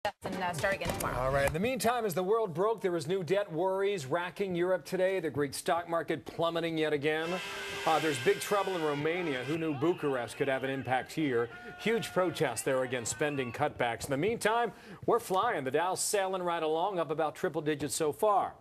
and start again tomorrow. All right. In the meantime, as the world broke, there was new debt worries racking Europe today. The Greek stock market plummeting yet again. There's big trouble in Romania. Who knew Bucharest could have an impact here? Huge protests there against spending cutbacks. In the meantime, we're flying. The Dow's sailing right along, up about triple digits so far.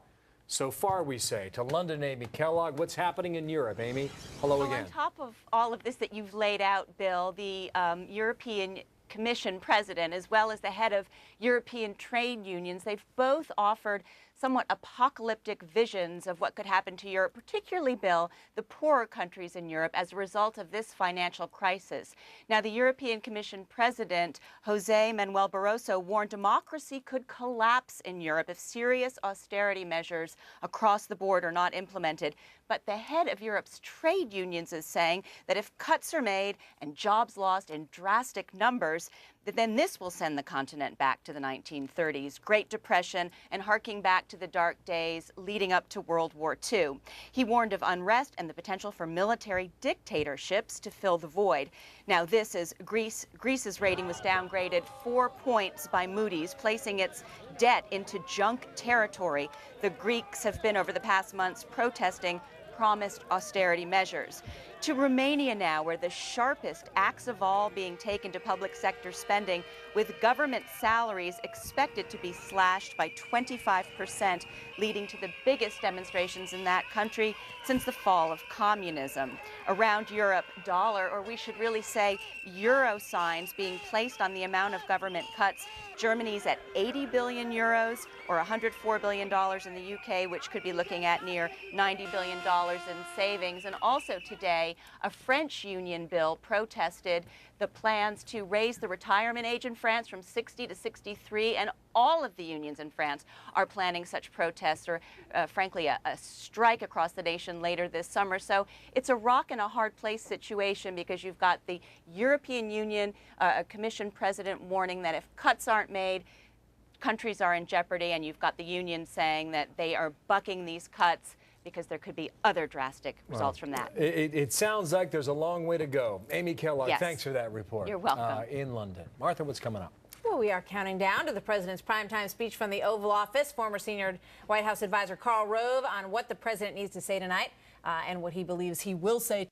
So far, we say. To London, Amy Kellogg. What's happening in Europe, Amy? Hello again. On top of all of this that you've laid out, Bill, the European Commission president, as well as the head of European trade unions, they've both offered somewhat apocalyptic visions of what could happen to Europe, particularly, Bill, the poorer countries in Europe as a result of this financial crisis. Now, the European Commission president, Jose Manuel Barroso, warned democracy could collapse in Europe if serious austerity measures across the board are not implemented. But the head of Europe's trade unions is saying that if cuts are made and jobs lost in drastic numbers, then this will send the continent back to the 1930s, Great Depression, and harking back to the dark days leading up to World War II. He warned of unrest and the potential for military dictatorships to fill the void. Now, this is Greece's rating was downgraded 4 points by Moody's, placing its debt into junk territory. The Greeks have been, over the past months, protesting promised austerity measures. To Romania now, where the sharpest axe of all being taken to public sector spending, with government salaries expected to be slashed by 25%, leading to the biggest demonstrations in that country since the fall of communism. Around Europe, dollar, or we should really say euro signs being placed on the amount of government cuts. Germany's at 80 billion euros, or $104 billion in the UK, which could be looking at near $90 billion in savings. And also today, a French union bill protested the plans to raise the retirement age in France from 60 to 63, and all of the unions in France are planning such protests, or frankly, a strike across the nation later this summer. So it's a rock and a hard place situation, because you've got the European Union Commission president warning that if cuts aren't made, countries are in jeopardy, and you've got the union saying that they are bucking these cuts because there could be other drastic results from that. It sounds like there's a long way to go. Amy Kellogg, Yes. Thanks for that report. You're welcome. In London. Martha, what's coming up? Well, we are counting down to the president's primetime speech from the Oval Office. Former senior White House advisor Karl Rove on what the president needs to say tonight and what he believes he will say.